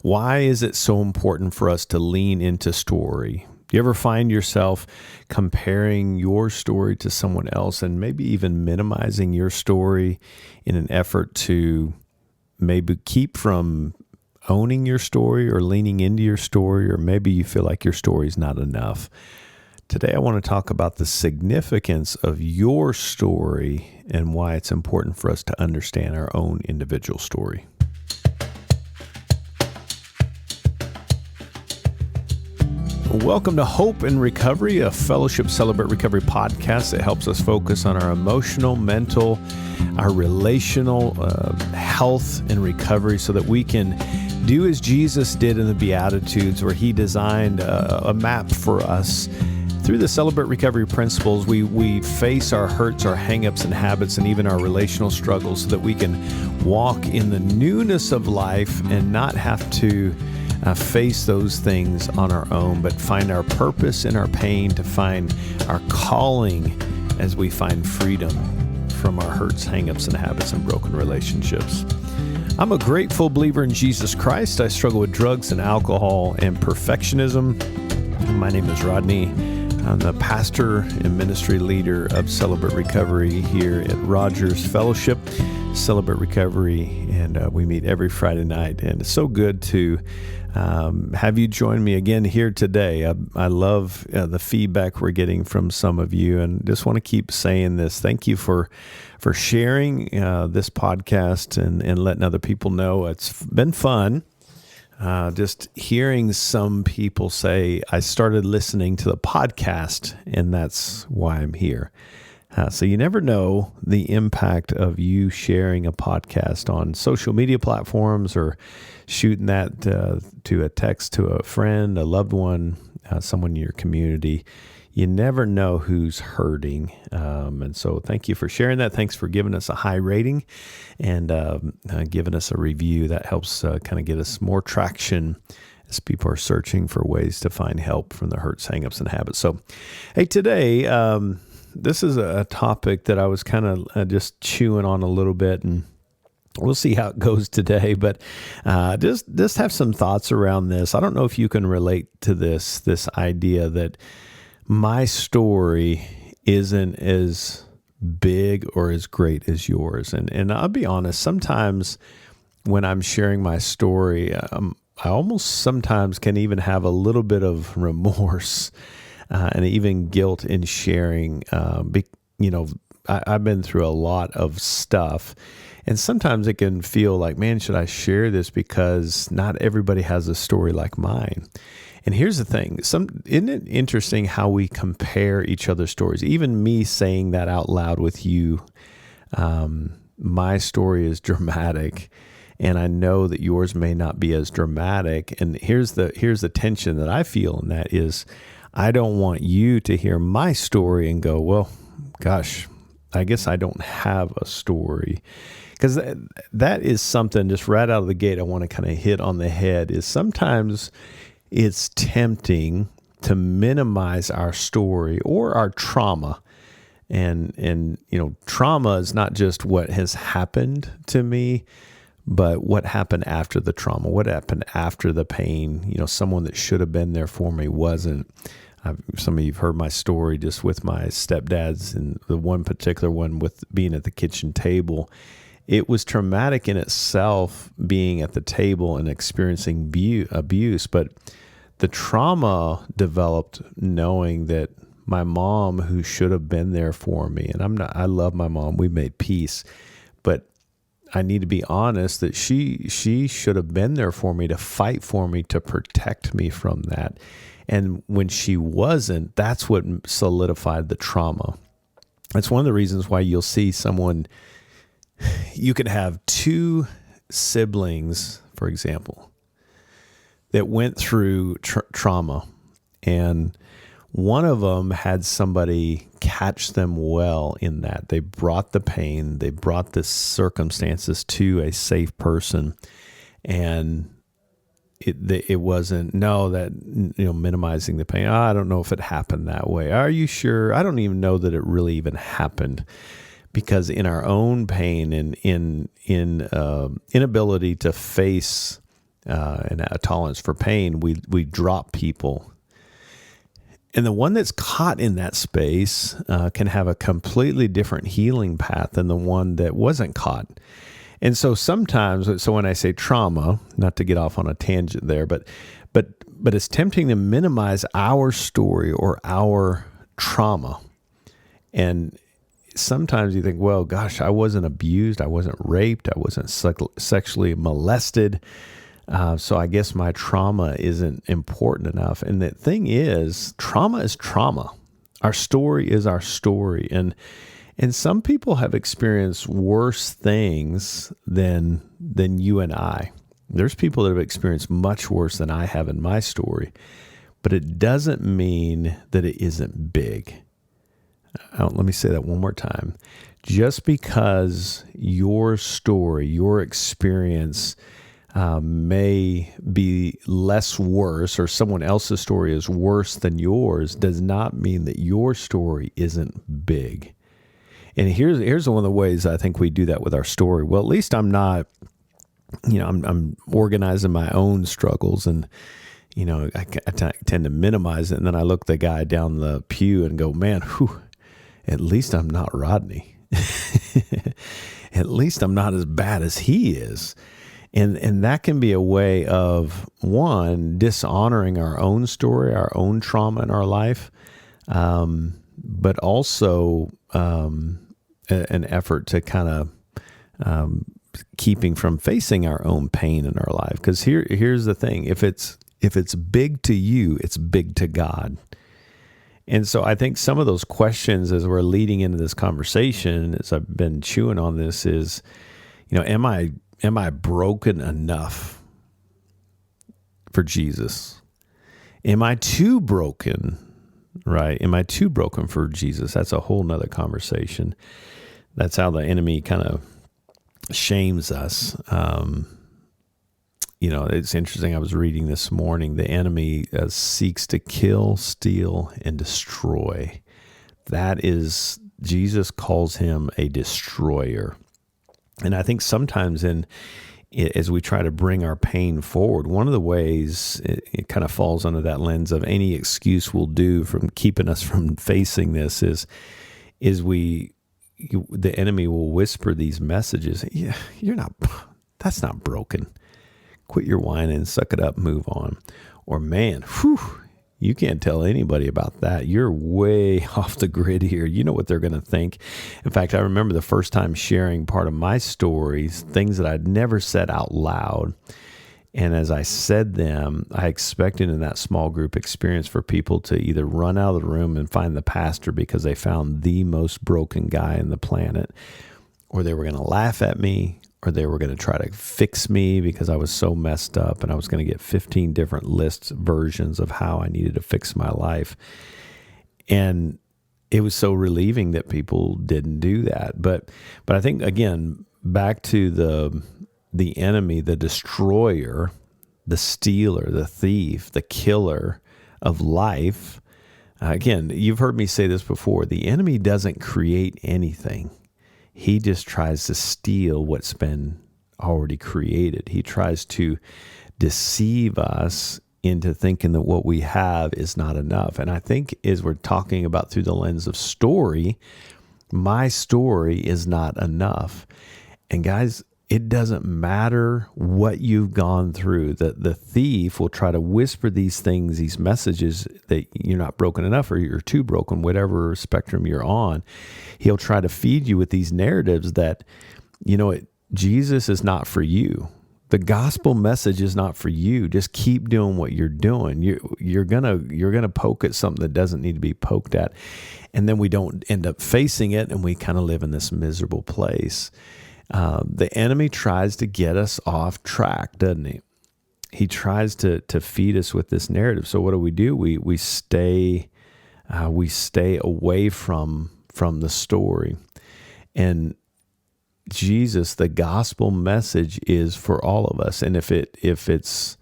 Why is it so important for us to lean into story? Do you ever find yourself comparing your story to someone else and maybe even minimizing your story in an effort to maybe keep from owning your story or leaning into your story, or maybe you feel like your story is not enough? Today, I want to talk about the significance of your story and why it's important for us to understand our own individual story. Welcome to Hope and Recovery, a Fellowship Celebrate Recovery podcast that helps us focus on our emotional, mental, our relational health and recovery so that we can do as Jesus did in the Beatitudes, where he designed a map for us. Through the Celebrate Recovery principles, we face our hurts, our hang-ups and habits, and even our relational struggles so that we can walk in the newness of life and not have to face those things on our own, but find our purpose in our pain, to find our calling as we find freedom from our hurts, hang-ups, and habits and broken relationships. I'm a grateful believer in Jesus Christ. I struggle with drugs and alcohol and perfectionism. My name is Rodney. I'm the pastor and ministry leader of Celebrate Recovery here at Rogers Fellowship, Celebrate Recovery, and we meet every Friday night. And it's so good to have you join me again here today. I love the feedback we're getting from some of you, and just want to keep saying this. Thank you for sharing this podcast and letting other people know. It's been fun. Just hearing some people say, I started listening to the podcast, and that's why I'm here. So you never know the impact of you sharing a podcast on social media platforms or shooting that to a text to a friend, a loved one, someone in your community. You never know who's hurting. And so thank you for sharing that. Thanks for giving us a high rating and giving us a review. That helps kind of get us more traction as people are searching for ways to find help from the hurts, hangups, and habits. So, hey, today, this is a topic that I was kind of just chewing on a little bit, and we'll see how it goes today, but just have some thoughts around this. I don't know if you can relate to this idea that my story isn't as big or as great as yours. And I'll be honest, sometimes when I'm sharing my story, I almost sometimes can even have a little bit of remorse and even guilt in sharing. I've been through a lot of stuff, and sometimes it can feel like, man, should I share this? Because not everybody has a story like mine. And here's the thing, isn't it interesting how we compare each other's stories? Even me saying that out loud with you, my story is dramatic, and I know that yours may not be as dramatic. And here's the tension that I feel, and that is, I don't want you to hear my story and go, well, gosh, I guess I don't have a story. Because that is something just right out of the gate I want to kind of hit on the head, is sometimes it's tempting to minimize our story or our trauma. And trauma is not just what has happened to me, but what happened after the trauma, what happened after the pain. Someone that should have been there for me wasn't. Some of you have heard my story just with my stepdads, and the one particular one with being at the kitchen table. It was traumatic in itself, being at the table and experiencing abuse, but the trauma developed knowing that my mom, who should have been there for me, and I love my mom, we made peace, but I need to be honest that she should have been there for me, to fight for me, to protect me from that. And when she wasn't, that's what solidified the trauma. That's one of the reasons why you'll see someone, you could have two siblings, for example, that went through trauma, and one of them had somebody catch them well in that. They brought the pain, they brought the circumstances to a safe person, and it wasn't minimizing the pain. I don't know if it happened that way. Are you sure? I don't even know that it really even happened, because in our own pain and in inability to face and a tolerance for pain, we drop people. And the one that's caught in that space can have a completely different healing path than the one that wasn't caught. And so sometimes, so when I say trauma, not to get off on a tangent there, but it's tempting to minimize our story or our trauma. And sometimes you think, well, gosh, I wasn't abused, I wasn't raped, I wasn't sexually molested, so I guess my trauma isn't important enough. And the thing is, trauma is trauma. Our story is our story. And some people have experienced worse things than you and I. There's people that have experienced much worse than I have in my story, but it doesn't mean that it isn't big. Let me say that one more time. Just because your story, your experience may be less worse, or someone else's story is worse than yours, does not mean that your story isn't big. And here's one of the ways I think we do that with our story. Well, at least I'm not, I'm organizing my own struggles, and I tend to minimize it. And then I look the guy down the pew and go, man, at least I'm not Rodney. At least I'm not as bad as he is. And that can be a way of, one, dishonoring our own story, our own trauma in our life, but also an effort to kind of keeping from facing our own pain in our life. Because here's the thing: if it's big to you, it's big to God. And so I think some of those questions as we're leading into this conversation, as I've been chewing on this, is, am I broken enough for Jesus? Am I too broken? Right? Am I too broken for Jesus? That's a whole nother conversation. That's how the enemy kind of shames us. It's interesting. I was reading this morning, the enemy seeks to kill, steal, and destroy. That is, Jesus calls him a destroyer. And I think sometimes as we try to bring our pain forward, one of the ways it kind of falls under that lens of any excuse we'll do from keeping us from facing this is the enemy will whisper these messages. Yeah, that's not broken. Quit your whining, suck it up, move on. Or, man, you can't tell anybody about that. You're way off the grid here. You know what they're going to think. In fact, I remember the first time sharing part of my stories, things that I'd never said out loud. And as I said them, I expected in that small group experience for people to either run out of the room and find the pastor because they found the most broken guy on the planet, or they were going to laugh at me, or they were going to try to fix me because I was so messed up, and I was going to get 15 different versions of how I needed to fix my life. And it was so relieving that people didn't do that. But I think, again, back to the enemy, the destroyer, the stealer, the thief, the killer of life. Again, you've heard me say this before. The enemy doesn't create anything. He just tries to steal what's been already created. He tries to deceive us into thinking that what we have is not enough. And I think as we're talking about through the lens of story, my story is not enough. And guys, it doesn't matter what you've gone through. The thief will try to whisper these things, these messages that you're not broken enough or you're too broken, whatever spectrum you're on. He'll try to feed you with these narratives that, Jesus is not for you. The gospel message is not for you. Just keep doing what you're doing. You're gonna poke at something that doesn't need to be poked at, and then we don't end up facing it, and we kind of live in this miserable place. The enemy tries to get us off track, doesn't he? He tries to feed us with this narrative. So what do? We stay away from the story. And Jesus, the gospel message is for all of us. And if it's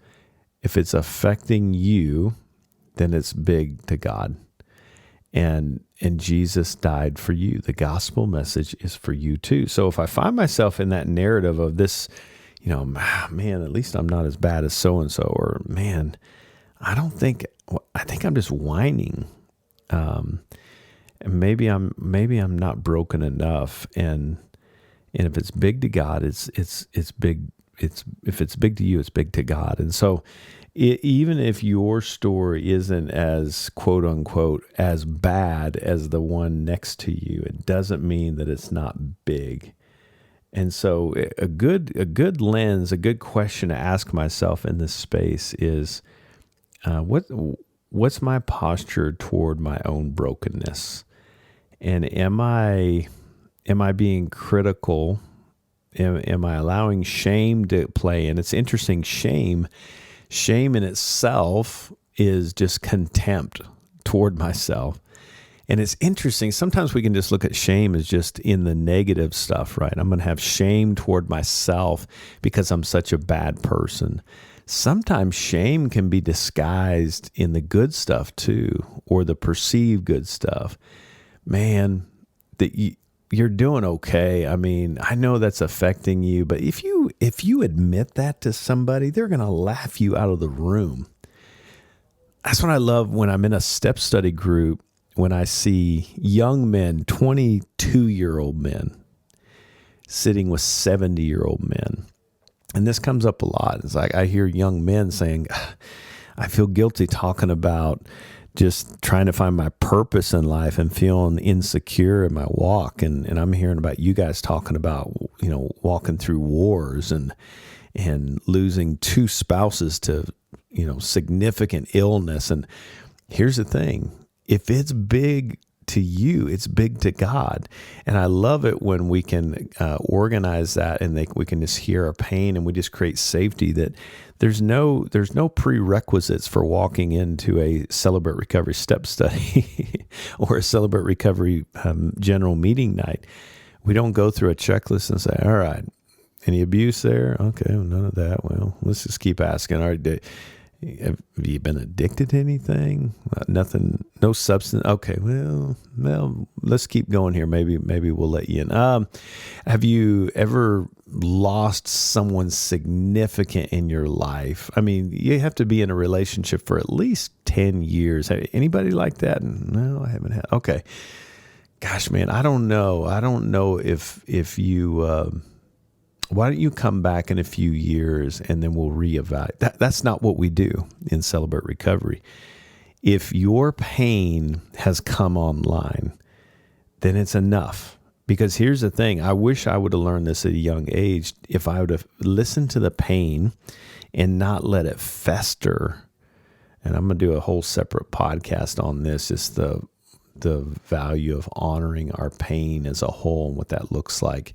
affecting you, then it's big to God. And Jesus died for you. The gospel message is for you too. So if I find myself in that narrative of this, man, at least I'm not as bad as so-and-so, or man, I think I'm just whining. And maybe I'm not broken enough. And if it's big to God, it's big. If it's big to you, it's big to God. And so even if your story isn't as quote unquote as bad as the one next to you, it doesn't mean that it's not big. And so a good lens, a good question to ask myself in this space is, what's my posture toward my own brokenness? And am I being critical? Am I allowing shame to play? And it's interesting, shame in itself is just contempt toward myself. And it's interesting, sometimes we can just look at shame as just in the negative stuff, right? I'm going to have shame toward myself because I'm such a bad person. Sometimes shame can be disguised in the good stuff too, or the perceived good stuff. Man, that you're doing okay. I mean, I know that's affecting you, but if you admit that to somebody, they're going to laugh you out of the room. That's what I love when I'm in a step study group, when I see young men, 22-year-old men, sitting with 70-year-old men. And this comes up a lot. It's like I hear young men saying, I feel guilty talking about just trying to find my purpose in life and feeling insecure in my walk. And I'm hearing about you guys talking about, walking through wars and losing two spouses to, significant illness. And here's the thing. If it's big to you, it's big to God. And I love it when we can organize that, and we can just hear our pain, and we just create safety, that there's no prerequisites for walking into a Celebrate Recovery step study or a Celebrate Recovery general meeting night. We don't go through a checklist and say, all right, any abuse there? Okay, well, none of that. Well, let's just keep asking. All right, have you been addicted to anything? Nothing, no substance. Okay, well, let's keep going here. Maybe we'll let you in. Have you ever lost someone significant in your life? I mean, you have to be in a relationship for at least 10 years. Anybody like that? No, I haven't had. Okay. Gosh, man, I don't know. I don't know if you, why don't you come back in a few years and then we'll reevaluate. That's not what we do in Celebrate Recovery. If your pain has come online, then it's enough. Because here's the thing. I wish I would have learned this at a young age. If I would have listened to the pain and not let it fester. And I'm going to do a whole separate podcast on this, just the value of honoring our pain as a whole and what that looks like.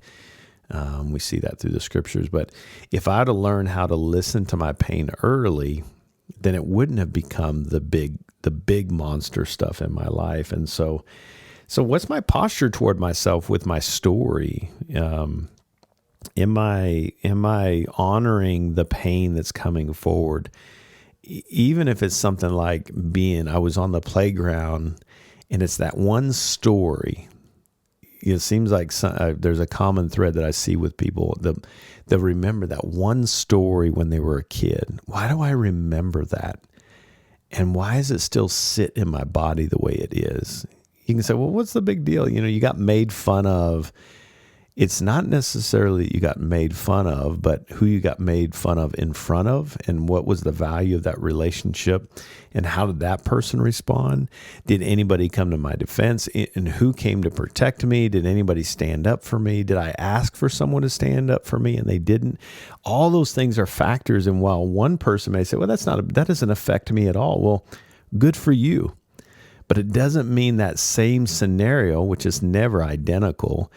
We see that through the scriptures. But if I had to learn how to listen to my pain early, then it wouldn't have become the big monster stuff in my life. And so what's my posture toward myself with my story? Am I honoring the pain that's coming forward? Even if it's something like I was on the playground and it's that one story. It seems like there's a common thread that I see with people. They'll remember that one story when they were a kid. Why do I remember that? And why does it still sit in my body the way it is? You can say, well, what's the big deal? You got made fun of. It's not necessarily you got made fun of, but who you got made fun of in front of, and what was the value of that relationship, and how did that person respond? Did anybody come to my defense, and who came to protect me? Did anybody stand up for me? Did I ask for someone to stand up for me and they didn't? All those things are factors. And while one person may say, well, that doesn't affect me at all. Well, good for you. But it doesn't mean that same scenario, which is never identical,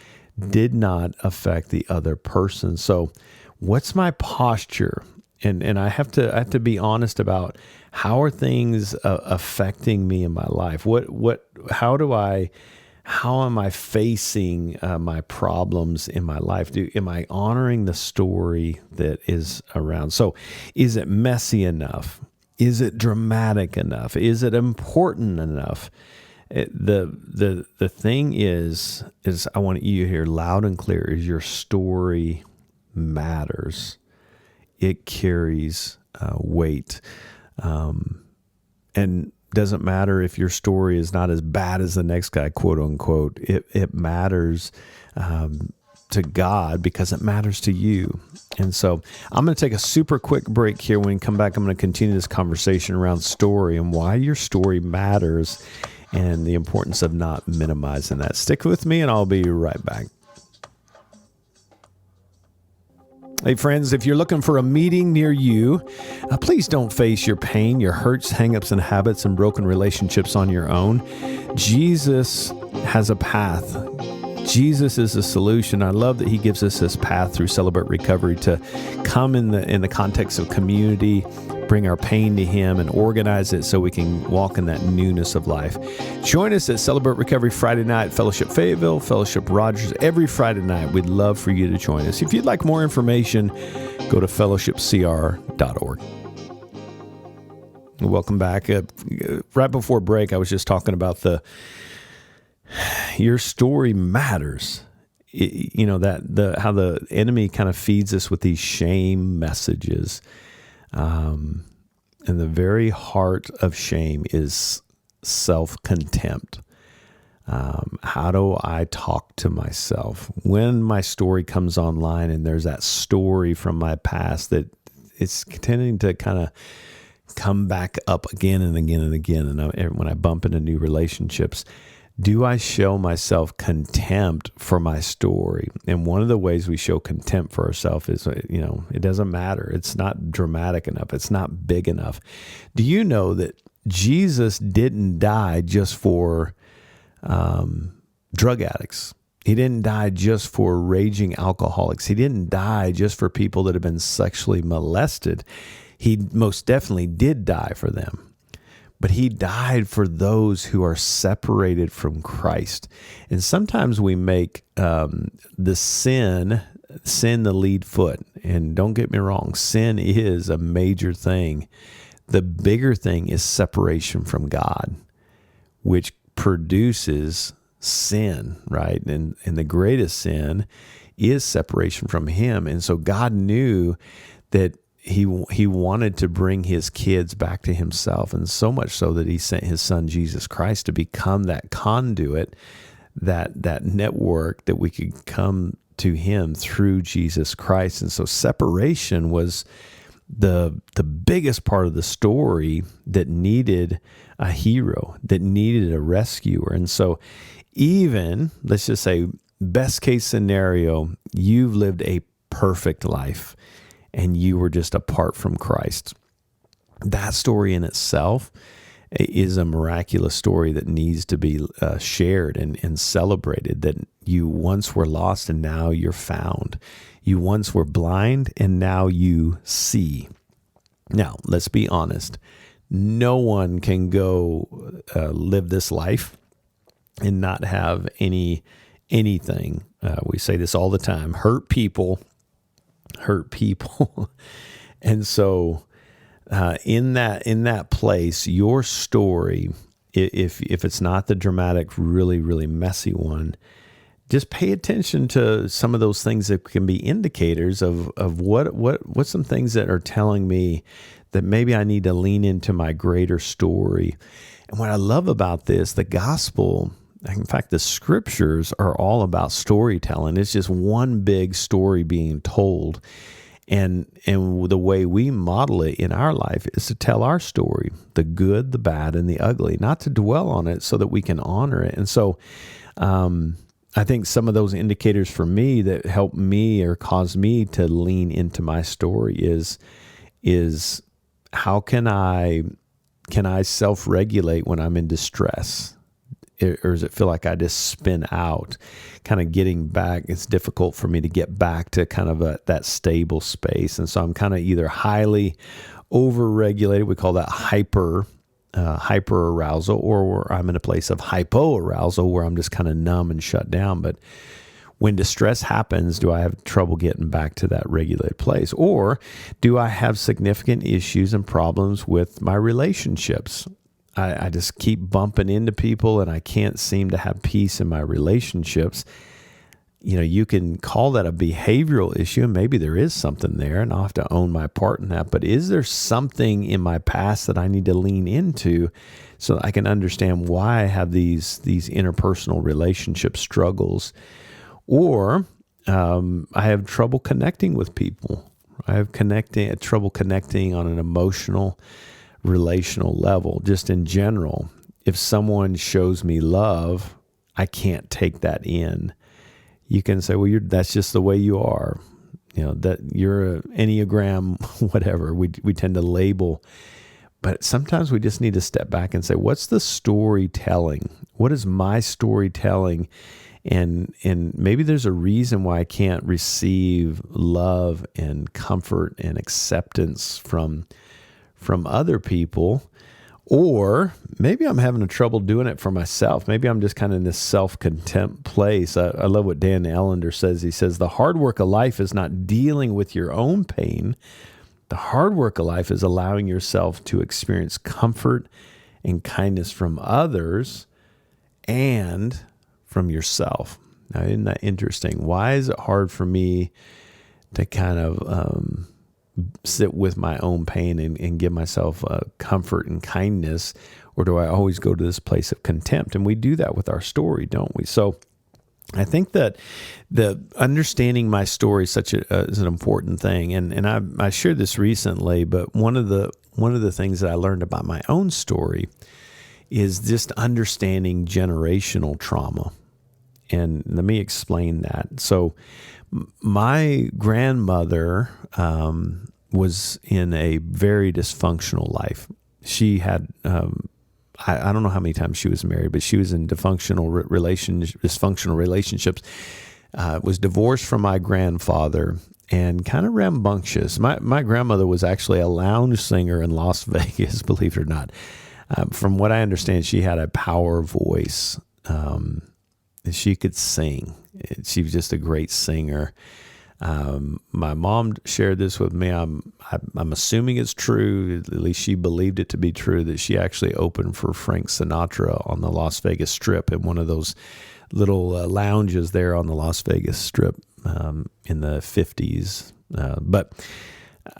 did not affect the other person. So what's my posture? And I have to be honest about how are things affecting me in my life? How am I facing my problems in my life? Am I honoring the story that is around? So is it messy enough? Is it dramatic enough? Is it important enough? The thing is I want you to hear loud and clear is your story matters. it carries weight. And doesn't matter if your story is not as bad as the next guy, quote unquote. It matters to God because it matters to you. And so I'm going to take a super quick break here. When we come back, I'm going to continue this conversation around story and why your story matters and the importance of not minimizing that. Stick with me and I'll be right back. Hey friends, if you're looking for a meeting near you, please don't face your pain, your hurts, hangups, and habits, and broken relationships on your own. Jesus has a path. Jesus is a solution. I love that he gives us this path through Celebrate Recovery to come in the context of community, bring our pain to him, and organize it so we can walk in that newness of life. Join us at Celebrate Recovery Friday night, Fellowship Fayetteville, Fellowship Rogers, every Friday night. We'd love for you to join us. If you'd like more information, go to fellowshipcr.org. Welcome back. Right before break, I was just talking about your story matters. How the enemy kind of feeds us with these shame messages. And the very heart of shame is self-contempt. How do I talk to myself? When my story comes online and there's that story from my past that it's tending to kind of come back up again and again and again. And when I bump into new relationships, do I show myself contempt for my story? And one of the ways we show contempt for ourselves is, it doesn't matter. It's not dramatic enough. It's not big enough. Do you know that Jesus didn't die just for drug addicts? He didn't die just for raging alcoholics. He didn't die just for people that have been sexually molested. He most definitely did die for them. But he died for those who are separated from Christ. And sometimes we make the sin the lead foot. And don't get me wrong, sin is a major thing. The bigger thing is separation from God, which produces sin, right? And the greatest sin is separation from him. And so God knew that he wanted to bring his kids back to himself, and so much so that he sent his son, Jesus Christ, to become that conduit, that network that we could come to him through Jesus Christ. And so separation was the biggest part of the story that needed a hero, that needed a rescuer. And so even, let's just say, best case scenario, you've lived a perfect life and you were just apart from Christ. That story in itself is a miraculous story that needs to be shared and celebrated, that you once were lost and now you're found. You once were blind and now you see. Now, let's be honest. No one can go live this life and not have anything. We say this all the time, hurt people. And so in that place, your story, if it's not the dramatic, really, really messy one, just pay attention to some of those things that can be indicators of what's some things that are telling me that maybe I need to lean into my greater story. And what I love about this, the gospel, in fact, the scriptures are all about storytelling. It's just one big story being told. And the way we model it in our life is to tell our story, the good, the bad, and the ugly, not to dwell on it so that we can honor it. And so I think some of those indicators for me that help me or cause me to lean into my story is how can I self-regulate when I'm in distress? Or does it feel like I just spin out, kind of getting back? It's difficult for me to get back to kind of that stable space. And so I'm kind of either highly over-regulated, we call that hyper arousal, or I'm in a place of hypo arousal where I'm just kind of numb and shut down. But when distress happens, do I have trouble getting back to that regulated place? Or do I have significant issues and problems with my relationships? I just keep bumping into people and I can't seem to have peace in my relationships. you can call that a behavioral issue, and maybe there is something there, and I'll have to own my part in that. But is there something in my past that I need to lean into so that I can understand why I have these interpersonal relationship struggles? Or I have trouble connecting with people. I have trouble connecting on an emotional, relational level, just in general. If someone shows me love, I can't take that in. You can say, well, that's just the way you are. That you're an Enneagram, whatever. We tend to label. But sometimes we just need to step back and say, what's the storytelling? What is my storytelling? And maybe there's a reason why I can't receive love and comfort and acceptance from other people. Or maybe I'm having a trouble doing it for myself. Maybe I'm just kind of in this self-contempt place. I love what Dan Allender says. He says, the hard work of life is not dealing with your own pain. The hard work of life is allowing yourself to experience comfort and kindness from others and from yourself. Now, isn't that interesting? Why is it hard for me to kind of sit with my own pain and give myself comfort and kindness? Or do I always go to this place of contempt? And we do that with our story, don't we? So I think that the understanding my story is is an important thing. And I shared this recently, but one of the things that I learned about my own story is just understanding generational trauma. And let me explain that. So my grandmother was in a very dysfunctional life. She had, I don't know how many times she was married, but she was in dysfunctional relationships, was divorced from my grandfather, and kind of rambunctious. My grandmother was actually a lounge singer in Las Vegas, believe it or not. From what I understand, she had a power voice. She could sing. She was just a great singer. My mom shared this with me. I'm assuming it's true. At least she believed it to be true, that she actually opened for Frank Sinatra on the Las Vegas Strip in one of those little lounges there on the Las Vegas Strip in the 50s. But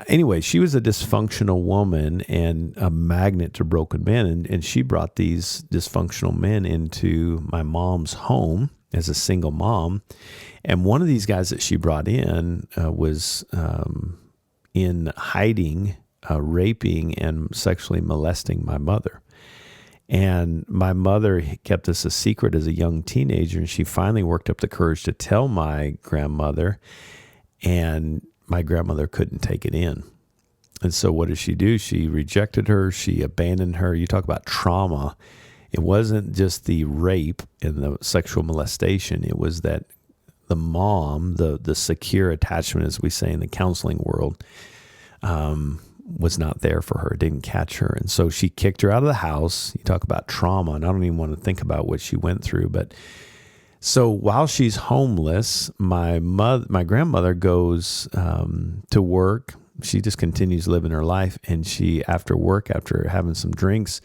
anyway, she was a dysfunctional woman and a magnet to broken men. And she brought these dysfunctional men into my mom's home as a single mom. And one of these guys that she brought in was in hiding, raping and sexually molesting my mother. And my mother kept this a secret as a young teenager, and she finally worked up the courage to tell my grandmother, and my grandmother couldn't take it in. And so what did she do? She rejected her. She abandoned her. You talk about trauma. It wasn't just the rape and the sexual molestation. It was that the mom, the secure attachment, as we say in the counseling world, was not there for her, didn't catch her. And so she kicked her out of the house. You talk about trauma, and I don't even want to think about what she went through. But so while she's homeless, my grandmother goes to work. She just continues living her life. And she, after work, after having some drinks,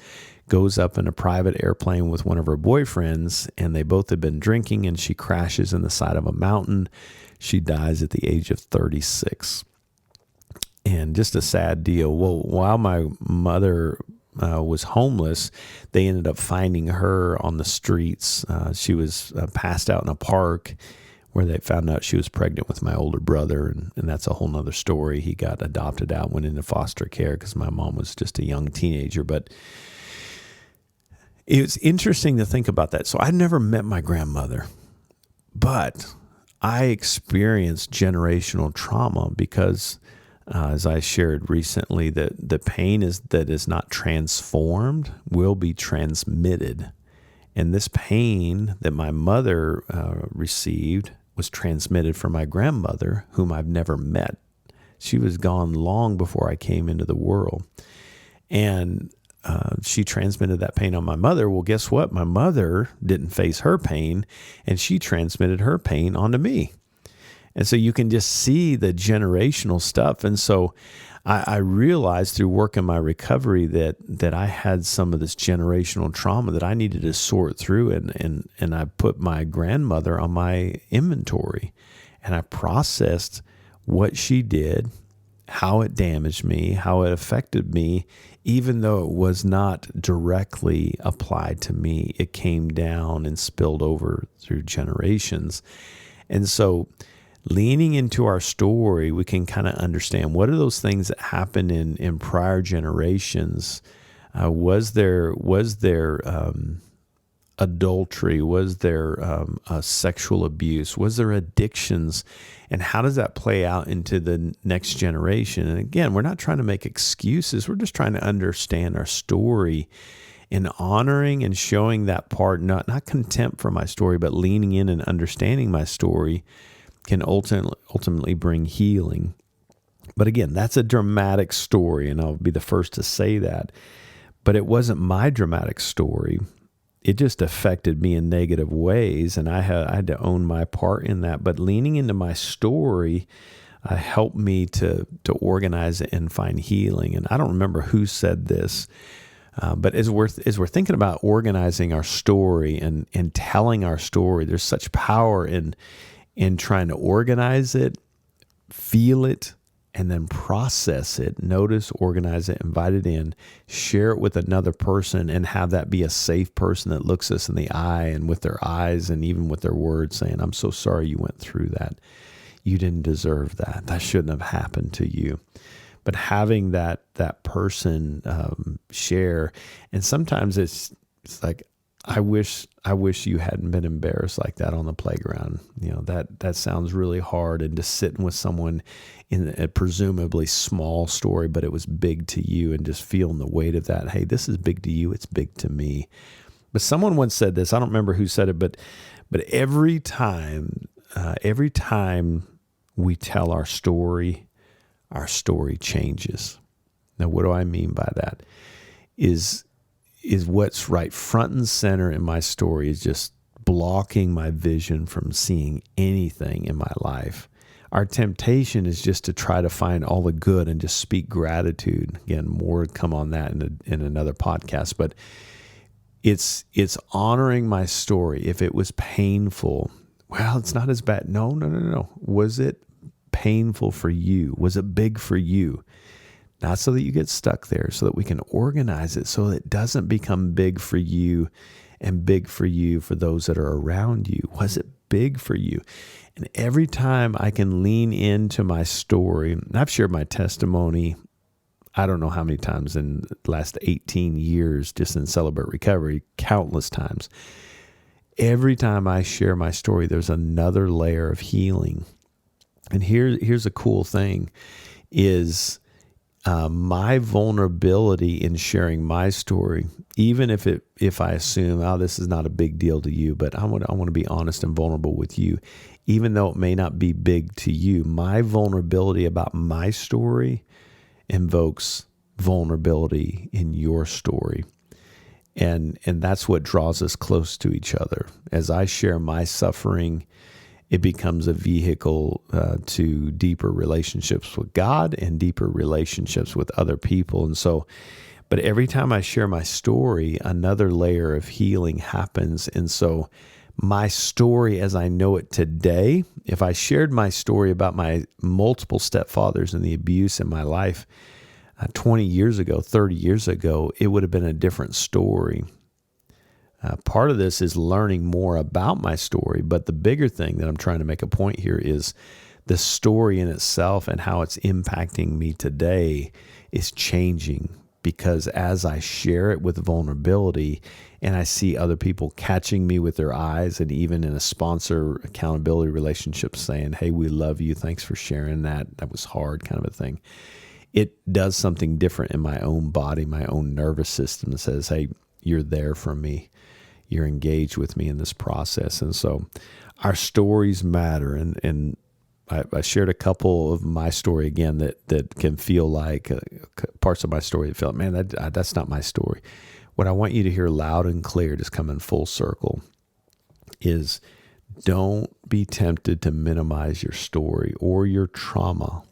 goes up in a private airplane with one of her boyfriends, and they both had been drinking, and she crashes in the side of a mountain. She dies at the age of 36. And just a sad deal. Well, while my mother was homeless, they ended up finding her on the streets. She was passed out in a park where they found out she was pregnant with my older brother, and that's a whole nother story. He got adopted out, went into foster care because my mom was just a young teenager. But it's interesting to think about that. So I never met my grandmother, but I experienced generational trauma because, as I shared recently, that the pain that is not transformed will be transmitted. And this pain that my mother received was transmitted from my grandmother, whom I've never met. She was gone long before I came into the world. And she transmitted that pain on my mother. Well, guess what? My mother didn't face her pain, and she transmitted her pain onto me. And so you can just see the generational stuff. And so I realized through work in my recovery that I had some of this generational trauma that I needed to sort through, and I put my grandmother on my inventory, and I processed what she did, how it damaged me, how it affected me, even though it was not directly applied to me. It came down and spilled over through generations. And so leaning into our story, we can kind of understand what are those things that happened in prior generations. Was there adultery? Was there sexual abuse? Was there addictions? And how does that play out into the next generation? And again, we're not trying to make excuses. We're just trying to understand our story and honoring and showing that part, not contempt for my story, but leaning in and understanding my story can ultimately bring healing. But again, that's a dramatic story, and I'll be the first to say that. But it wasn't my dramatic story. It just affected me in negative ways, and I had to own my part in that. But leaning into my story helped me to organize it and find healing. And I don't remember who said this, but as we're thinking about organizing our story and telling our story, there's such power in trying to organize it, feel it, and then process it. Notice, organize it, invite it in, share it with another person, and have that be a safe person that looks us in the eye and with their eyes and even with their words saying, I'm so sorry you went through that. You didn't deserve that. That shouldn't have happened to you. But having that person share, and sometimes it's like, I wish you hadn't been embarrassed like that on the playground. That sounds really hard. And just sitting with someone in a presumably small story, but it was big to you, and just feeling the weight of that. Hey, this is big to you. It's big to me. But someone once said this. I don't remember who said it, but every time we tell our story changes. Now, what do I mean by that? Is what's right front and center in my story is just blocking my vision from seeing anything in my life. Our temptation is just to try to find all the good and just speak gratitude. Again, more would come on that in another podcast, but it's honoring my story. If it was painful, well, it's not as bad. No. Was it painful for you? Was it big for you? Not so that you get stuck there, so that we can organize it so that it doesn't become big for you and big for you for those that are around you. Was it big for you? And every time I can lean into my story, and I've shared my testimony, I don't know how many times in the last 18 years, just in Celebrate Recovery, countless times. Every time I share my story, there's another layer of healing. And here's a cool thing is, my vulnerability in sharing my story, even if I assume, this is not a big deal to you, but I want to be honest and vulnerable with you, even though it may not be big to you, my vulnerability about my story invokes vulnerability in your story. And that's what draws us close to each other. As I share my suffering, it becomes a vehicle to deeper relationships with God and deeper relationships with other people. And so, but every time I share my story, another layer of healing happens. And so my story as I know it today, if I shared my story about my multiple stepfathers and the abuse in my life 20 years ago, 30 years ago, it would have been a different story. Part of this is learning more about my story, but the bigger thing that I'm trying to make a point here is the story in itself and how it's impacting me today is changing, because as I share it with vulnerability and I see other people catching me with their eyes, and even in a sponsor accountability relationship saying, hey, we love you, thanks for sharing that, that was hard, kind of a thing. It does something different in my own body, my own nervous system that says, hey, you're there for me. You're engaged with me in this process. And so our stories matter. And I shared a couple of my story again that can feel like parts of my story that felt, man, that's not my story. What I want you to hear loud and clear, just come in full circle, is don't be tempted to minimize your story or your trauma.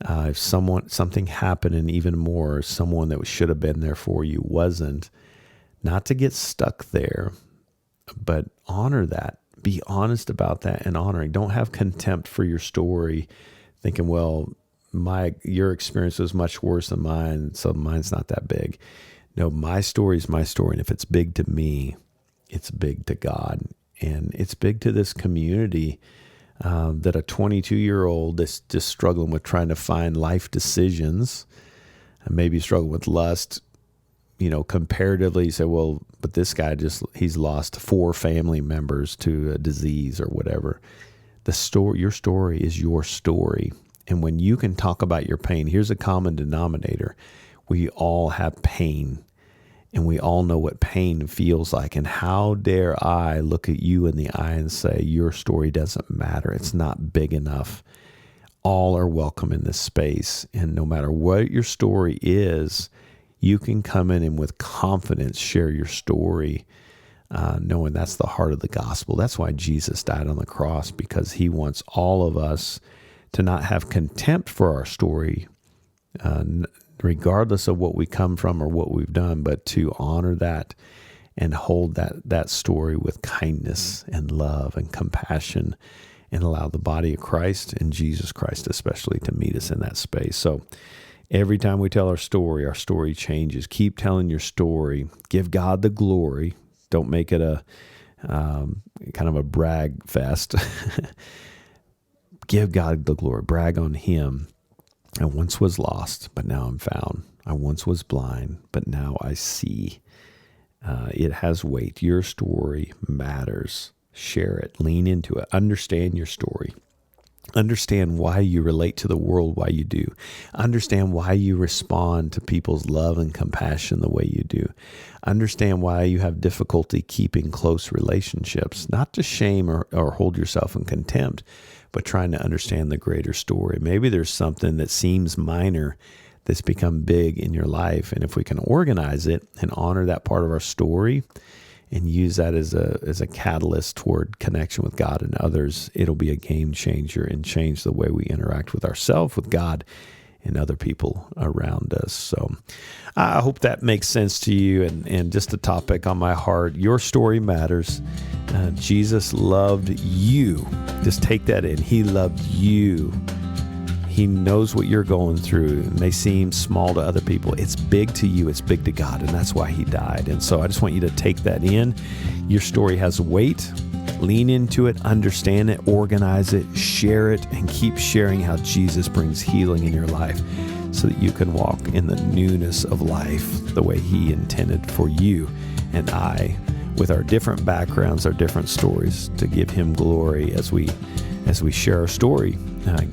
If something happened, and even more, someone that should have been there for you wasn't, not to get stuck there, but honor that. Be honest about that and honoring. Don't have contempt for your story, thinking, well, your experience was much worse than mine, so mine's not that big. No, my story is my story, and if it's big to me, it's big to God, and it's big to this community. That a 22-year-old that's just struggling with trying to find life decisions, and maybe struggling with lust, comparatively, you say, well, but this guy he's lost 4 family members to a disease or whatever. Your story is your story. And when you can talk about your pain, here's a common denominator. We all have pain, and we all know what pain feels like. And how dare I look at you in the eye and say, your story doesn't matter. It's not big enough. All are welcome in this space. And no matter what your story is, you can come in and with confidence share your story, knowing that's the heart of the gospel. That's why Jesus died on the cross, because he wants all of us to not have contempt for our story, regardless of what we come from or what we've done, but to honor that and hold that story with kindness and love and compassion, and allow the body of Christ and Jesus Christ especially to meet us in that space. So every time we tell our story changes. Keep telling your story. Give God the glory. Don't make it a kind of a brag fest. Give God the glory. Brag on him. I once was lost, but now I'm found. I once was blind, but now I see. It has weight. Your story matters. Share it. Lean into it. Understand your story. Understand why you relate to the world, why you do. Understand why you respond to people's love and compassion the way you do. Understand why you have difficulty keeping close relationships, not to shame or hold yourself in contempt, but trying to understand the greater story. Maybe there's something that seems minor that's become big in your life. And if we can organize it and honor that part of our story and use that as a catalyst toward connection with God and others, it'll be a game changer and change the way we interact with ourselves, with God, and other people around us. So I hope that makes sense to you, and just a topic on my heart. Your story matters. Jesus loved you. Just take that in. He loved you. He knows what you're going through. It may seem small to other people. It's big to you. It's big to God, and that's why he died. And so I just want you to take that in. Your story has weight. Lean into it, understand it, organize it, share it, and keep sharing how Jesus brings healing in your life so that you can walk in the newness of life the way he intended for you and I, with our different backgrounds, our different stories, to give him glory as we share our story,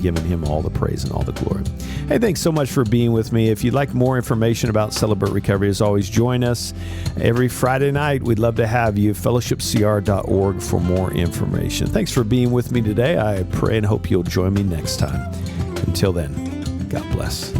giving him all the praise and all the glory. Hey, thanks so much for being with me. If you'd like more information about Celebrate Recovery, as always, join us every Friday night. We'd love to have you. fellowshipcr.org for more information. Thanks for being with me today. I pray and hope you'll join me next time. Until then, God bless.